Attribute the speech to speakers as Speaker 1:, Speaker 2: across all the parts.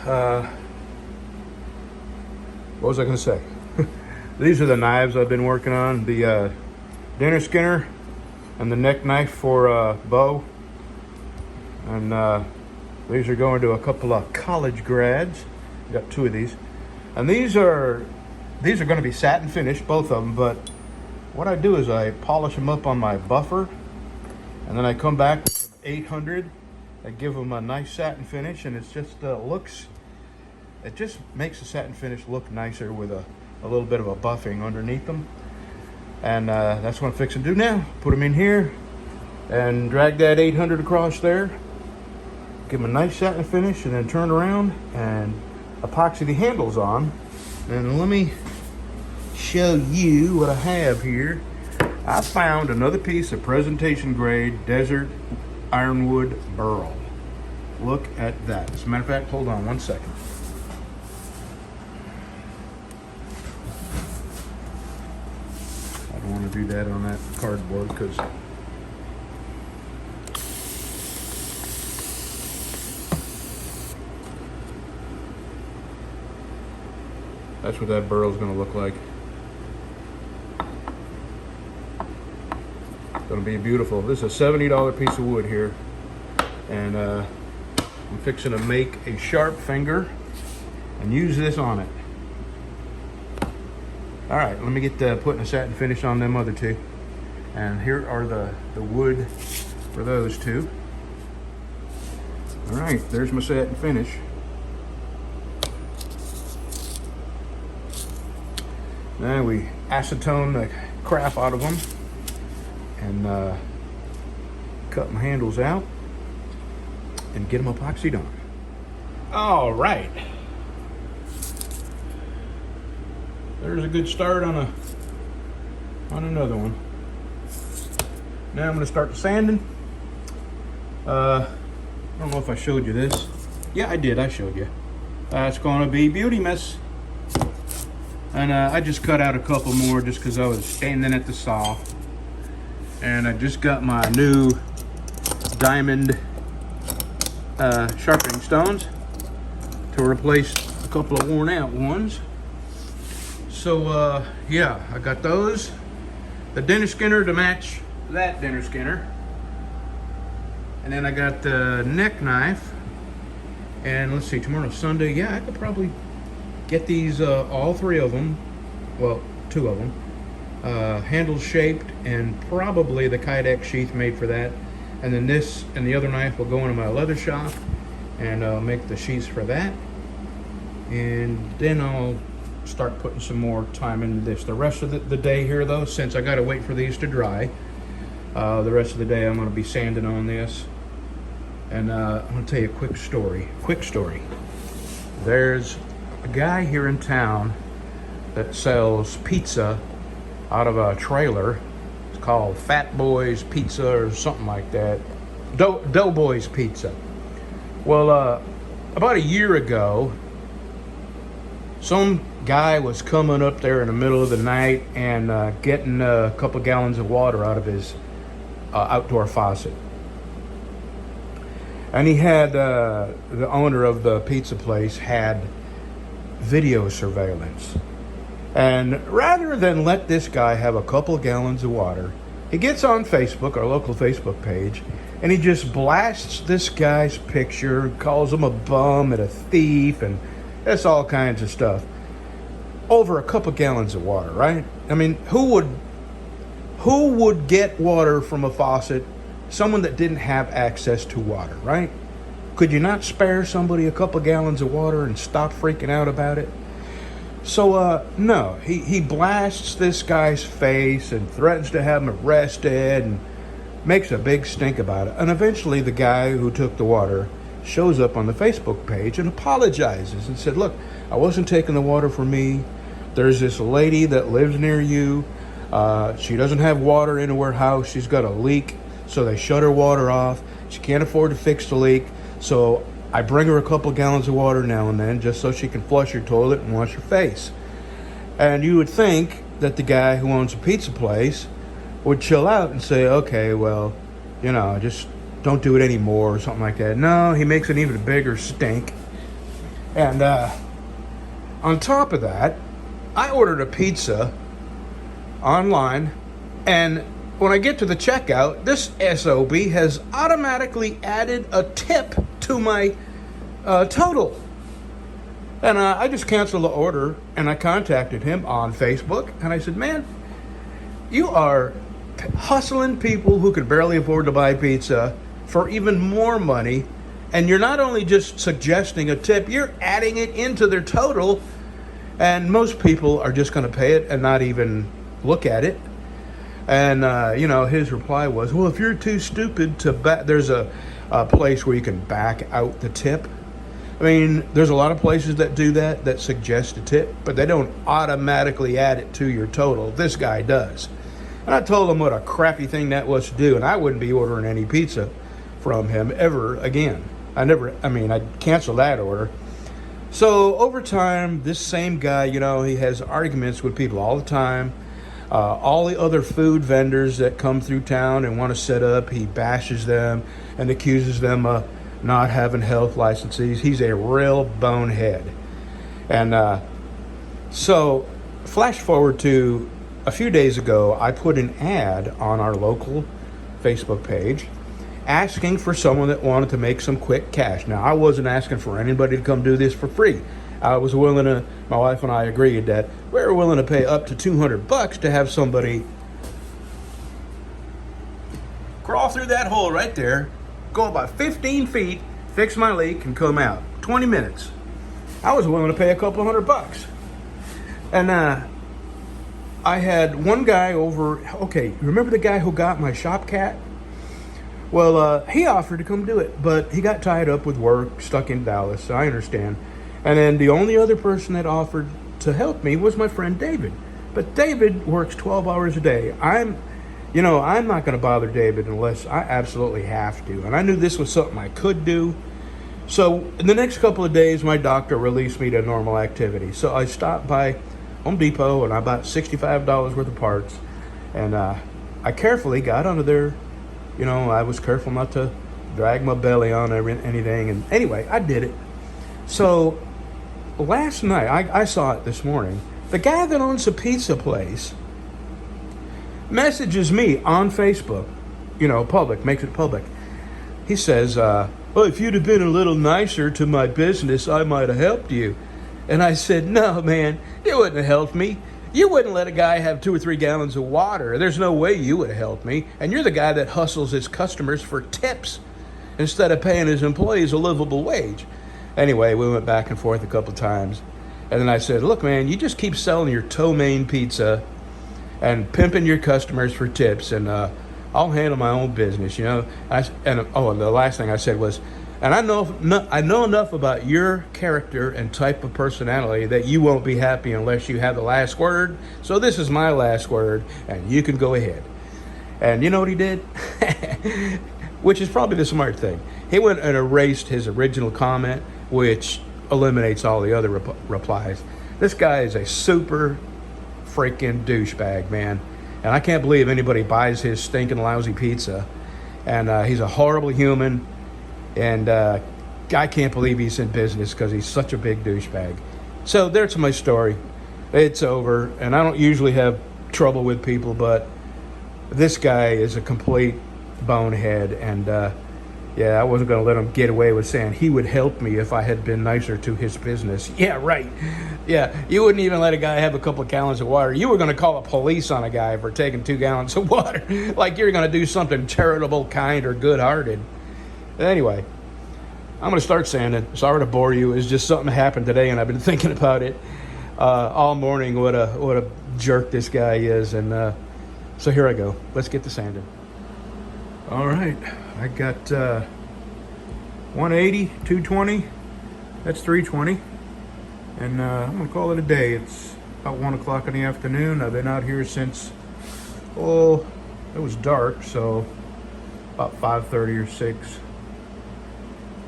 Speaker 1: what was I going to say? These are the knives I've been working on. The dinner skinner and the neck knife for bow. And these are going to a couple of college grads. Got two of these. And these are going to be satin finished, both of them. But what I do is I polish them up on my buffer. And then I come back with some 800. I give them a nice satin finish. And it's just it just makes the satin finish look nicer with a little bit of a buffing underneath them. And that's what I'm fixing to do now. Put them in here and drag that 800 across there. Give them a nice satin finish and then turn around and epoxy the handles on. And let me show you what I have here. I found another piece of presentation grade desert ironwood burl. Look at that. As a matter of fact, hold on one second. I don't want to do that on that cardboard because that's what that burl is going to look like. It's going to be beautiful. This is a $70 piece of wood here, and I'm fixing to make a sharpfinger and use this on it. All right, let me get putting a satin finish on them other two. And here are the wood for those two. All right, there's my satin finish. Now we acetone the crap out of them and cut my handles out and get them epoxied on. All right. There's a good start on another one. Now I'm going to start sanding. I don't know if I showed you this. Yeah, I did. I showed you. It's going to be beauty mess. And I just cut out a couple more just because I was standing at the saw. And I just got my new diamond sharpening stones to replace a couple of worn out ones. So yeah, I got those. The dinner skinner to match that dinner skinner. And then I got the neck knife. And let's see, tomorrow's Sunday. Yeah, I could probably get these, all three of them, well, two of them, handles shaped, and probably the Kydex sheath made for that. And then this and the other knife will go into my leather shop, and I'll make the sheaths for that. And then I'll start putting some more time into this. The rest of the day here, though, since I got to wait for these to dry, the rest of the day I'm going to be sanding on this. And I'm going to tell you a quick story. There's a guy here in town that sells pizza out of a trailer. It's called Fat Boys Pizza or something like that. Doughboys Pizza. Well, about a year ago, some guy was coming up there in the middle of the night and getting a couple gallons of water out of his outdoor faucet. And he had, the owner of the pizza place had video surveillance. And rather than let this guy have a couple gallons of water, he gets on Facebook, our local Facebook page, and he just blasts this guy's picture, calls him a bum and a thief, and that's all kinds of stuff. Over a couple gallons of water, right? I mean, who would get water from a faucet? Someone that didn't have access to water, right? Could you not spare somebody a couple gallons of water and stop freaking out about it? So, no, he blasts this guy's face and threatens to have him arrested and makes a big stink about it. And eventually the guy who took the water shows up on the Facebook page and apologizes and said, look, I wasn't taking the water for me. There's this lady that lives near you. She doesn't have water in her house. She's got a leak. So they shut her water off. She can't afford to fix the leak. So I bring her a couple gallons of water now and then just so she can flush her toilet and wash her face. And you would think that the guy who owns a pizza place would chill out and say, okay, well, you know, just don't do it anymore or something like that. No, he makes an even bigger stink. And on top of that, I ordered a pizza online, and when I get to the checkout, this SOB has automatically added a tip to my total. And I just canceled the order, and I contacted him on Facebook, and I said, man, you are hustling people who can barely afford to buy pizza for even more money, and you're not only just suggesting a tip, you're adding it into their total, and most people are just going to pay it and not even look at it. And, his reply was, well, if you're too stupid to there's a place where you can back out the tip. I mean, there's a lot of places that do that suggest a tip, but they don't automatically add it to your total. This guy does. And I told him what a crappy thing that was to do, and I wouldn't be ordering any pizza from him ever again. I canceled that order. So over time, this same guy, he has arguments with people all the time. All the other food vendors that come through town and want to set up, he bashes them and accuses them of not having health licenses. He's a real bonehead. And so flash forward to a few days ago, I put an ad on our local Facebook page asking for someone that wanted to make some quick cash. Now, I wasn't asking for anybody to come do this for free. I was willing to, my wife and I agreed that we were willing to pay up to $200 to have somebody crawl through that hole right there, go about 15 feet, fix my leak, and come out. 20 minutes. I was willing to pay a couple $100. And I had one guy over, okay, remember the guy who got my shop cat? Well, he offered to come do it, but he got tied up with work, stuck in Dallas, so I understand. And then the only other person that offered to help me was my friend David. But David works 12 hours a day. I'm not going to bother David unless I absolutely have to. And I knew this was something I could do. So in the next couple of days, my doctor released me to normal activity. So I stopped by Home Depot and I bought $65 worth of parts. And I carefully got under there. I was careful not to drag my belly on anything. And anyway, I did it. So last night, I saw it this morning. The guy that owns the pizza place messages me on Facebook, public, makes it public. He says, well, if you'd have been a little nicer to my business, I might have helped you. And I said, no, man, you wouldn't have helped me. You wouldn't let a guy have 2 or 3 gallons of water. There's no way you would have helped me. And you're the guy that hustles his customers for tips instead of paying his employees a livable wage. Anyway, we went back and forth a couple times. And then I said, look, man, you just keep selling your ptomaine pizza and pimping your customers for tips, and I'll handle my own business, And the last thing I said was, and I know enough about your character and type of personality that you won't be happy unless you have the last word. So this is my last word, and you can go ahead. And you know what he did? Which is probably the smart thing. He went and erased his original comment, which eliminates all the other replies. This guy is a super freaking douchebag, man. And I can't believe anybody buys his stinking lousy pizza. And he's a horrible human. And I can't believe he's in business because he's such a big douchebag. So there's my story. It's over. And I don't usually have trouble with people, but this guy is a complete bonehead. And I wasn't going to let him get away with saying he would help me if I had been nicer to his business. Yeah, right. Yeah, you wouldn't even let a guy have a couple of gallons of water. You were going to call the police on a guy for taking 2 gallons of water. Like you're going to do something charitable, kind, or good-hearted. Anyway, I'm going to start sanding. Sorry to bore you. It's just something that happened today, and I've been thinking about it all morning, what a jerk this guy is. And so here I go. Let's get to sanding. All right. I got 180, 220. That's 320. And I'm going to call it a day. It's about 1 o'clock in the afternoon. I've been out here since, it was dark, so about 5:30 or 6.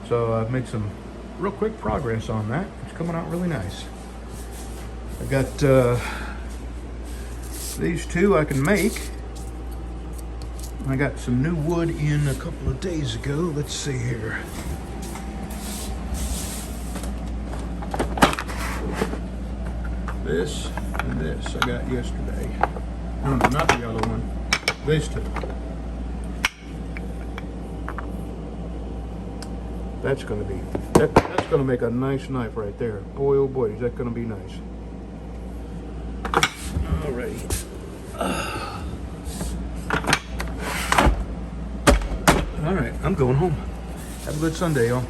Speaker 1: So I've made some real quick progress on that. It's coming out really nice. I got these 2 I can make. I got some new wood in a couple of days ago. Let's see here. This and this I got yesterday. No, not the yellow one. These two. That's gonna be that's gonna make a nice knife right there. Boy, oh boy, is that gonna be nice. Alrighty. All right, I'm going home. Have a good Sunday, y'all.